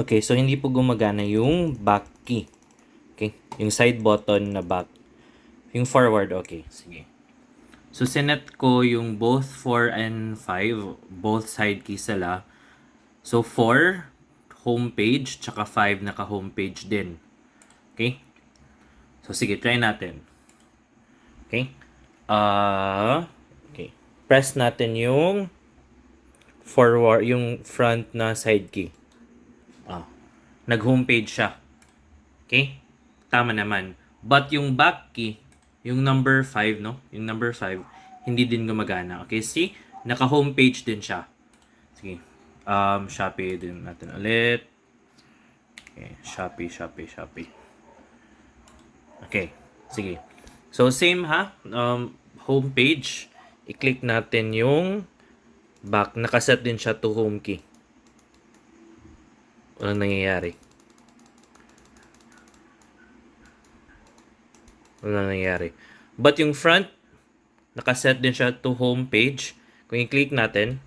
Okay, so hindi po gumagana yung back key. Okay, yung side button na back. Yung forward, okay. Sige. So, sinet ko yung both 4 and 5, both side keys sila. So, 4, homepage, tsaka 5 naka-homepage din. Okay? So, sige, try natin. Okay? Okay. Press natin yung forward, yung front na side key. Nag-homepage siya. Okay? Tama naman. But yung back key, yung number 5, no? Yung number 5, hindi din gumagana. Okay, see? Naka-homepage din siya. Sige. Shopee din natin ulit. Okay, Shopee. Okay, sige. So, same ha? Homepage. I-click natin yung back. Nakaset din siya to home key. Walang nangyayari. Walang nangyayari. But yung front, nakaset din siya to home page. Kung i-click natin,